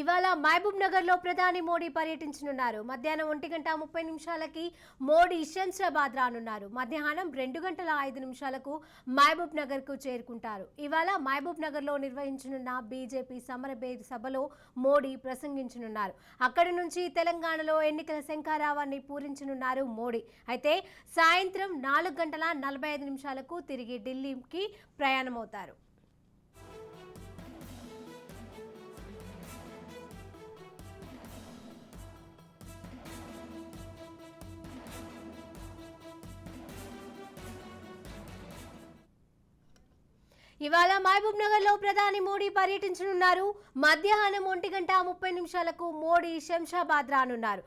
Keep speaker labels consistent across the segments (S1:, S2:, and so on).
S1: ఇవాళ మహబూబ్ నగర్ లో ప్రధాని మోడీ పర్యటించనున్నారు. మధ్యాహ్నం 1:30 మోడీ శంషాబాద్ రానున్నారు. మధ్యాహ్నం 2:05 మహబూబ్ నగర్ కు చేరుకుంటారు. ఇవాళ మహబూబ్ నగర్ లో నిర్వహించనున్న బీజేపీ సమరభేరి సభలో మోడీ ప్రసంగించనున్నారు. అక్కడి నుంచి తెలంగాణలో ఎన్నికల శంఖారావాన్ని పూరించనున్నారు మోడీ. అయితే సాయంత్రం 4:45 తిరిగి ఢిల్లీకి ప్రయాణమవుతారు. ఇవాళ మహబూబ్ నగర్ లో ప్రధాని మోడీ పర్యటించనున్నారు. మధ్యాహ్నం 1:30 మోడీ శంషాబాద్ రానున్నారు.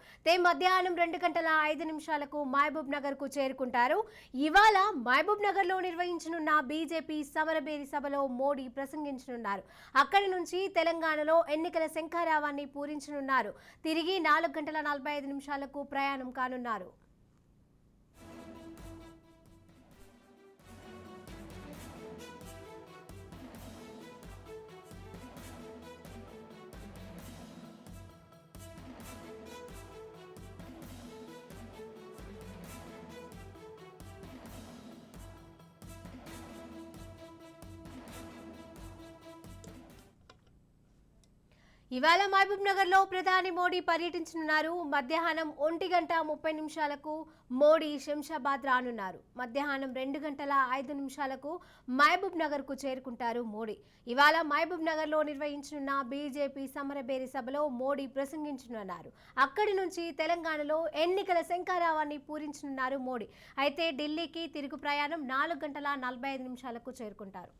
S1: మధ్యాహ్నం 2:05 మహబూబ్ నగర్ కు చేరుకుంటారు. ఇవాళ మహబూబ్ నగర్ లో నిర్వహించనున్న బీజేపీ సమరభేరి సభలో మోడీ ప్రసంగించనున్నారు. అక్కడి నుంచి తెలంగాణలో ఎన్నికల శంఖారావాన్ని పూరించనున్నారు. తిరిగి 4:45 ప్రయాణం కానున్నారు. ఇవాళ మహబూబ్ నగర్ లో ప్రధాని మోడీ పర్యటించనున్నారు. మధ్యాహ్నం 1:30 మోడీ శంషాబాద్ రానున్నారు. మధ్యాహ్నం 2:05 మహబూబ్ నగర్ కు చేరుకుంటారు మోడీ. ఇవాళ మహబూబ్ నగర్ లో నిర్వహించనున్న బీజేపీ సమరభేరి సభలో మోడీ ప్రసంగించనున్నారు. అక్కడి నుంచి తెలంగాణలో ఎన్నికల శంఖారావాన్ని పూరించనున్నారు మోడీ. అయితే ఢిల్లీకి తిరుగు ప్రయాణం 4:45 చేరుకుంటారు.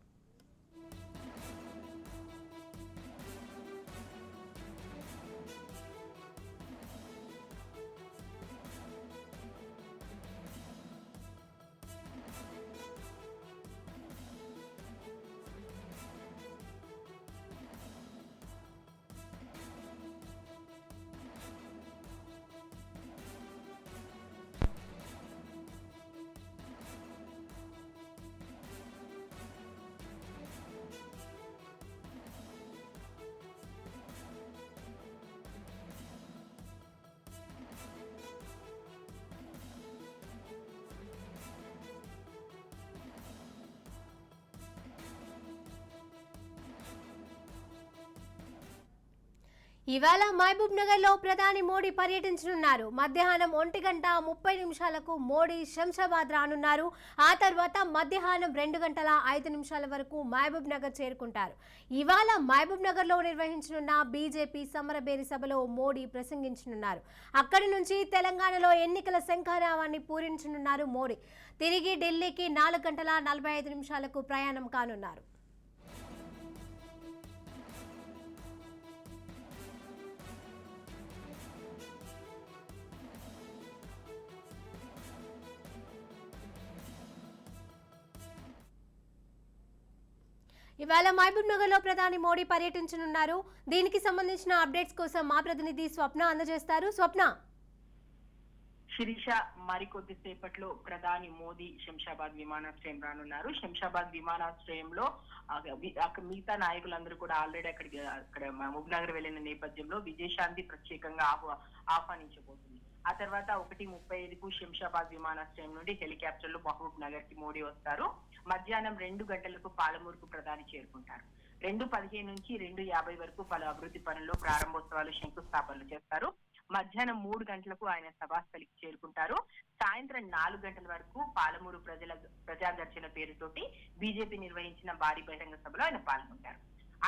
S1: ఇవాళ మహబూబ్ నగర్ లో ప్రధాని మోడీ పర్యటించనున్నారు. మధ్యాహ్నం 1:30 మోడీ శంషాబాద్ రానున్నారు. ఆ తర్వాత మధ్యాహ్నం 2:05 వరకు మహబూబ్ నగర్ చేరుకుంటారు. ఇవాళ మహబూబ్ నగర్ లో నిర్వహించనున్న బీజేపీ సమరభేరి సభలో మోడీ ప్రసంగించనున్నారు. అక్కడి నుంచి తెలంగాణలో ఎన్నికల శంఖారావాన్ని పూరించనున్నారు మోడీ. తిరిగి ఢిల్లీకి 4:45 ప్రయాణం కానున్నారు. ఇవాళ మహబూబ్ నగర్ లో ప్రధాని మోడీ పర్యటించనున్నారు. దీనికి సంబంధించిన అప్డేట్స్ కోసం మా ప్రతినిధి స్వప్న అందజేస్తారు. స్వప్న.
S2: శిరీష, మరికొద్ది సేపట్లో ప్రధాని మోదీ శంషాబాద్ విమానాశ్రయం రానున్నారు. శంషాబాద్ విమానాశ్రయంలో మిగతా నాయకులందరూ కూడా ఆల్రెడీ అక్కడ మహబూబ్ నగర్ వెళ్లిన నేపథ్యంలో విజయశాంతి ప్రత్యేకంగా ఆహ్వానించబోతుంది. ఆ తర్వాత 1:35 శంషాబాద్ విమానాశ్రయం నుండి హెలికాప్టర్ లో మహబూబ్ నగర్ కి మోడీ వస్తారు. మధ్యాహ్నం 2 గంటలకు పాలమూరుకు ప్రధాని చేరుకుంటారు. 2:15 నుంచి 2:50 వరకు పలు అభివృద్ధి పనుల్లో ప్రారంభోత్సవాలు, శంకుస్థాపనలు చేస్తారు. మధ్యాహ్నం 3 గంటలకు ఆయన సభాస్థలికి చేరుకుంటారు. సాయంత్రం 4 గంటల వరకు పాలమూరు ప్రజా గర్జన పేరుతోటి బీజేపీ నిర్వహించిన భారీ బహిరంగ సభలో ఆయన పాల్గొంటారు.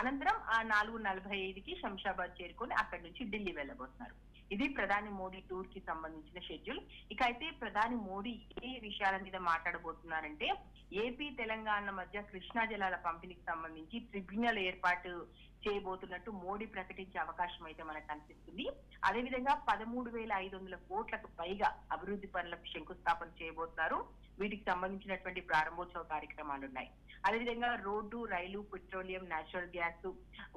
S2: అనంతరం 4:45కి శంషాబాద్ చేరుకొని అక్కడి నుంచి ఢిల్లీ వెళ్ళబోతున్నారు. ఇది ప్రధాని మోడీ టూర్ కి సంబంధించిన షెడ్యూల్. ఇక అయితే ప్రధాని మోడీ ఏ విషయాల మీద మాట్లాడబోతున్నారంటే, ఏపీ తెలంగాణ మధ్య కృష్ణా జలాల పంపిణీకి సంబంధించి ట్రిబ్యునల్ ఏర్పాటు చేయబోతున్నట్టు మోడీ ప్రకటించే అవకాశం అయితే మనకు కనిపిస్తుంది. అదేవిధంగా 13,500 కోట్లకు పైగా అభివృద్ధి పనులకు శంకుస్థాపన చేయబోతున్నారు. వీటికి సంబంధించినటువంటి ప్రారంభోత్సవ కార్యక్రమాలు ఉన్నాయి. అదేవిధంగా రోడ్డు, రైలు, పెట్రోలియం, నేచురల్ గ్యాస్,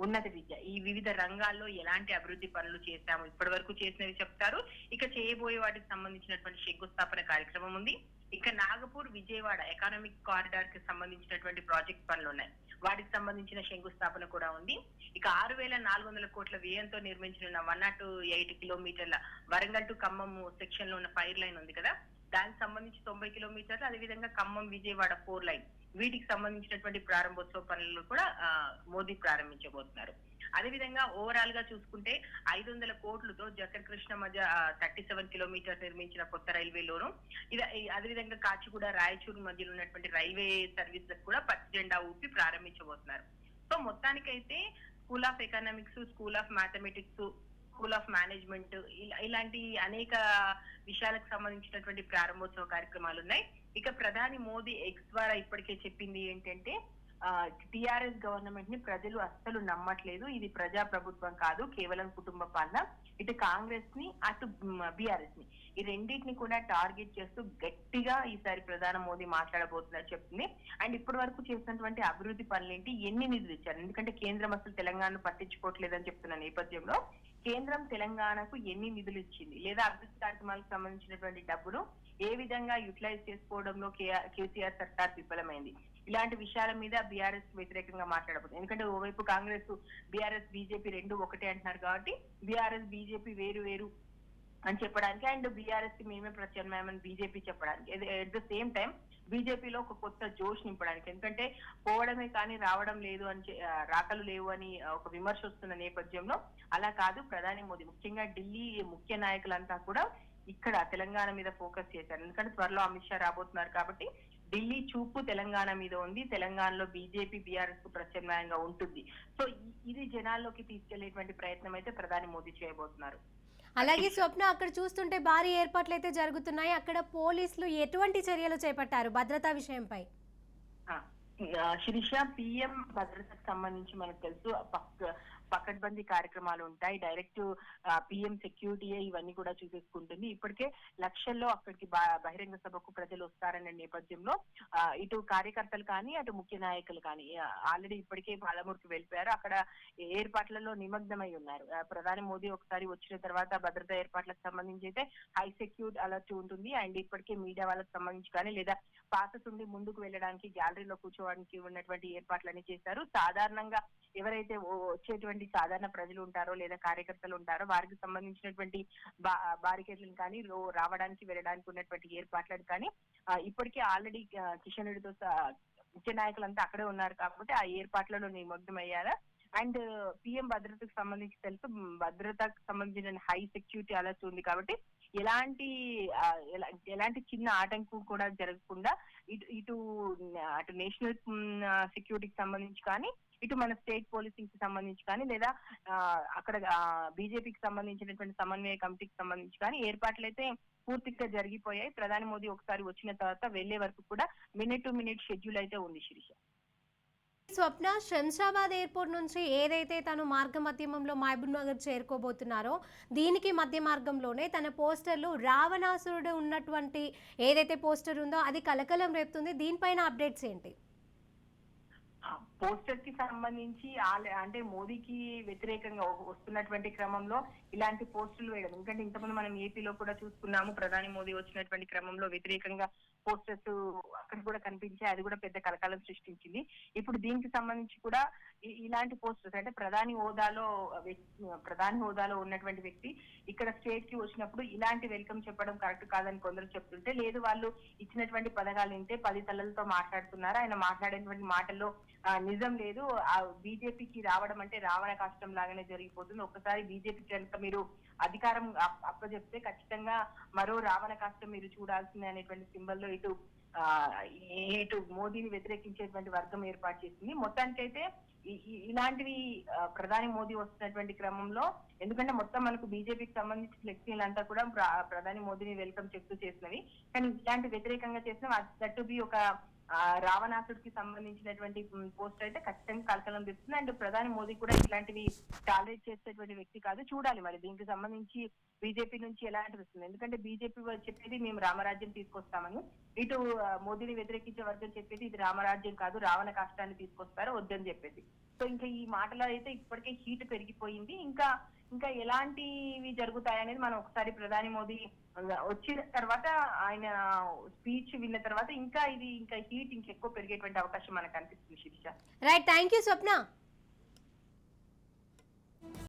S2: ఉన్నత విద్య, ఈ వివిధ రంగాల్లో ఎలాంటి అభివృద్ధి పనులు చేశాము, ఇప్పటి వరకు చేసినవి చెప్తారు. ఇక చేయబోయే వాటికి సంబంధించినటువంటి శంకుస్థాపన కార్యక్రమం ఉంది. ఇక నాగపూర్ విజయవాడ ఎకానమిక్ కారిడార్ కి సంబంధించినటువంటి ప్రాజెక్ట్ పనులు ఉన్నాయి. వాటికి సంబంధించిన శంకుస్థాపన కూడా ఉంది. ఇక 6,400 కోట్ల వ్యయంతో నిర్మించనున్న 108 కిలోమీటర్ల వరంగల్ టు ఖమ్మం సెక్షన్ లో ఉన్న ఫైర్ లైన్ ఉంది కదా, దానికి సంబంధించి 90 కిలోమీటర్లు, అదేవిధంగా ఖమ్మం విజయవాడ 4 లైన్, వీటికి సంబంధించినటువంటి ప్రారంభోత్సవ పనులను కూడా మోదీ ప్రారంభించబోతున్నారు. అదేవిధంగా ఓవరాల్ గా చూసుకుంటే 500 కోట్లతో జకర్ కృష్ణ మధ్య 37 కిలోమీటర్ నిర్మించిన కొత్త రైల్వేలోను, అదేవిధంగా కాచిగూడ రాయచూరు మధ్యలో ఉన్నటువంటి రైల్వే సర్వీసెస్ కూడా పచ్చి జెండా ఊపి ప్రారంభించబోతున్నారు. సో మొత్తానికైతే school of economics, school of mathematics, school of management, ఇలాంటి అనేక విషయాలకు సంబంధించినటువంటి ప్రారంభోత్సవ కార్యక్రమాలు ఉన్నాయి. ఇక ప్రధాని మోదీ ఎక్స్ ద్వారా ఇప్పటికే చెప్పింది ఏంటంటే, టిఆర్ఎస్ గవర్నమెంట్ ని ప్రజలు అస్సలు నమ్మట్లేదు, ఇది ప్రజా ప్రభుత్వం కాదు, కేవలం కుటుంబ పాలన. ఇటు కాంగ్రెస్ ని, అటు బీఆర్ఎస్ ని, ఈ రెండింటిని కూడా టార్గెట్ చేస్తూ గట్టిగా ఈసారి ప్రధాని మోదీ మాట్లాడబోతున్నారు చెప్తుంది. అండ్ ఇప్పటి వరకు చేసినటువంటి అభివృద్ధి పనులేంటి, ఎన్ని నిధులు ఇచ్చారు, ఎందుకంటే కేంద్రం అసలు తెలంగాణను పట్టించుకోవట్లేదని చెప్తున్న నేపథ్యంలో కేంద్రం తెలంగాణకు ఎన్ని నిధులు ఇచ్చింది, లేదా అభివృద్ధి కార్యక్రమాలకు సంబంధించినటువంటి డబ్బులు ఏ విధంగా యూటిలైజ్ చేసుకోవడంలో కేసీఆర్ సర్కార్ విఫలమైంది, ఇలాంటి విషయాల మీద బీఆర్ఎస్ వ్యతిరేకంగా మాట్లాడబోతుంది. ఎందుకంటే ఓవైపు కాంగ్రెస్, బీఆర్ఎస్, బీజేపీ రెండు ఒకటే అంటున్నారు కాబట్టి బీఆర్ఎస్ బీజేపీ వేరు వేరు అని చెప్పడానికి, అండ్ బీఆర్ఎస్ కి మేమే ప్రత్యామ్నాయం బీజేపీ చెప్పడానికి, ఎట్ ద సేమ్ టైం బీజేపీలో ఒక కొత్త జోష్ నింపడానికి. ఎందుకంటే పోవడమే కానీ రావడం లేదు అని, రాకలు లేవు అని ఒక విమర్శ వస్తున్న నేపథ్యంలో అలా కాదు, ప్రధాని మోదీ ముఖ్యంగా ఢిల్లీ ముఖ్య నాయకులంతా కూడా ఇక్కడ తెలంగాణ మీద ఫోకస్ చేశారు. ఎందుకంటే త్వరలో అమిత్ షా రాబోతున్నారు కాబట్టి ఢిల్లీ చూపు తెలంగాణ మీద ఉంది, తెలంగాణలో బీజేపీ బీఆర్ఎస్ కు ప్రత్యామ్నాయంగా ఉంటుంది. సో ఇది జనాల్లోకి తీసుకెళ్లేటువంటి ప్రయత్నం అయితే ప్రధాని మోదీ చేయబోతున్నారు.
S1: అలాగే స్వప్న, అక్కడ చూస్తుంటే భారీ ఏర్పాట్లు అయితే జరుగుతున్నాయి. అక్కడ పోలీసులు ఎటువంటి చర్యలు చేపట్టారు భద్రతా విషయంపై?
S2: శిరీష, పిఎం భద్రతకు సంబంధించి మనకు తెలుసు పకడ్బందీ కార్యక్రమాలు ఉంటాయి. డైరెక్ట్ పిఎం సెక్యూరిటీయే ఇవన్నీ కూడా చూసేసుకుంటుంది. ఇప్పటికే లక్షల్లో అక్కడికి బహిరంగ సభకు ప్రజలు వస్తారనే నేపథ్యంలో ఇటు కార్యకర్తలు కానీ, అటు ముఖ్య నాయకులు కానీ ఆల్రెడీ ఇప్పటికే పాలమూరుకి వెళ్ళిపోయారు. అక్కడ ఏర్పాట్లలో నిమగ్నమై ఉన్నారు. ప్రధాని మోదీ ఒకసారి వచ్చిన తర్వాత భద్రతా ఏర్పాట్లకు సంబంధించి అయితే హై సెక్యూరిటీ అలర్ట్ ఉంటుంది. అండ్ ఇప్పటికే మీడియా వాళ్ళకి సంబంధించి కానీ, లేదా పాసెస్ ఉండి ముందుకు వెళ్ళడానికి, గ్యాలరీలో కూర్చోవడానికి ఉన్నటువంటి ఏర్పాట్లన్నీ చేశారు. సాధారణంగా ఎవరైతే వచ్చేటువంటి సాధారణ ప్రజలు ఉంటారో లేదా కార్యకర్తలు ఉంటారో వారికి సంబంధించినటువంటి బారికేడ్లను కానీ, రావడానికి వెళ్ళడానికి ఉన్నటువంటి ఏర్పాట్లను కానీ ఇప్పటికే ఆల్రెడీ కిషన్ రెడ్డితో ముఖ్య నాయకులంతా అక్కడే ఉన్నారు కాబట్టి ఆ ఏర్పాట్లలో నిమగ్నమయ్యారా. అండ్ పిఎం భద్రతకు సంబంధించి తెలుసు, భద్రతకు సంబంధించిన హై సెక్యూరిటీ అలర్ట్ ఉంది కాబట్టి ఎలాంటి చిన్న ఆటంకం కూడా జరగకుండా ఇటు అటు నేషనల్ సెక్యూరిటీకి సంబంధించి కానీ, ఇటు మన స్టేట్ పోలీసింగ్ కి సంబంధించి కానీ, లేదా అక్కడ బీజేపీకి సంబంధించినటువంటి సమన్వయ కమిటీకి సంబంధించి కానీ ఏర్పాట్లు అయితే పూర్తిగా జరిగిపోయాయి. ప్రధాని మోదీ ఒకసారి వచ్చిన తర్వాత వెళ్లే వరకు కూడా మినిట్ టు మినిట్ షెడ్యూల్ అయితే ఉంది. శిరీష,
S1: స్వప్న, శంషాబాద్ ఎయిర్పోర్ట్ నుంచి ఏదైతే తను మార్గ మధ్యమంలో మహబూబ్ నగర్ చేరుకోబోతున్నారో, దీనికి మధ్య మార్గంలోనే తన పోస్టర్లు రావణాసురుడు ఉన్నటువంటి ఏదైతే పోస్టర్ ఉందో అది కలకలం రేపుతుంది. దీనిపైన అప్డేట్స్ ఏంటి?
S2: పోస్టర్ కి సంబంధించి అంటే మోదీకి వ్యతిరేకంగా వస్తున్నటువంటి క్రమంలో ఇలాంటి పోస్టులు వేయడం, ఎందుకంటే ఇంతకుముందు మనం ఏపీలో కూడా చూసుకున్నాము, ప్రధాని మోదీ వచ్చినటువంటి క్రమంలో వ్యతిరేకంగా పోస్టర్స్ అక్కడ కూడా కనిపించాయి, అది కూడా పెద్ద కలకాలం సృష్టించింది. ఇప్పుడు దీనికి సంబంధించి కూడా ఇలాంటి పోస్టర్స్, అంటే ప్రధాని హోదాలో ఉన్నటువంటి వ్యక్తి ఇక్కడ స్టేట్ కి వచ్చినప్పుడు ఇలాంటి వెల్కమ్ చెప్పడం కరెక్ట్ కాదని కొందరు చెప్తుంటే, లేదు వాళ్ళు ఇచ్చినటువంటి పథకాలు వింటే 10 తలలతో మాట్లాడుతున్నారు, ఆయన మాట్లాడేటువంటి మాటల్లో నిజం లేదు, ఆ బీజేపీకి రావడం అంటే రావణ కష్టం లాగానే జరిగిపోతుంది, ఒక్కసారి బీజేపీకి కనుక మీరు అధికారం అప్పచెప్తే ఖచ్చితంగా మరో రావణ కష్టం మీరు చూడాల్సిందే అనేటువంటి సింబల్లో ఇటు మోదీని వ్యతిరేకించేటువంటి వర్గం ఏర్పాటు చేసింది. మొత్తానికైతే ఇలాంటివి ప్రధాని మోదీ వస్తున్నటువంటి క్రమంలో, ఎందుకంటే మొత్తం మనకు బీజేపీకి సంబంధించిన ఫ్లెక్సీలంతా కూడా ప్రధాని మోదీని వెల్కమ్ చెప్తూ చేసినవి, కానీ ఇలాంటి వ్యతిరేకంగా చేసినవి దట్ టు బి ఒక రావణాసుడికి సంబంధించినటువంటి పోస్ట్ అయితే ఖచ్చితంగా కలకలం తెస్తుంది. అండ్ ప్రధాని మోదీ కూడా ఇట్లాంటివి టాలరేట్ చేసేటువంటి వ్యక్తి కాదు. చూడాలి మరి దీనికి సంబంధించి బీజేపీ నుంచి ఎలాంటివి వస్తుంది, ఎందుకంటే బీజేపీ చెప్పేది మేము రామరాజ్యం తీసుకొస్తామని, ఇటు మోదీని వ్యతిరేకించే వర్గం చెప్పేది ఇది రామరాజ్యం కాదు రావణ కాష్టాన్ని తీసుకొస్తారు వద్దని చెప్పేసి. సో ఇంకా ఈ మాటలో అయితే ఇప్పటికే హీట్ పెరిగిపోయింది. ఇంకా ఇంకా ఎలాంటివి జరుగుతాయి అనేది మనం ఒకసారి ప్రధాని మోదీ వచ్చిన తర్వాత ఆయన స్పీచ్ విన్న తర్వాత ఇంకా హీట్ ఇంకెక్కువ పెరిగేటువంటి అవకాశం మనకు అనిపిస్తుంది Sirisha.
S1: Right, thank you Swapna.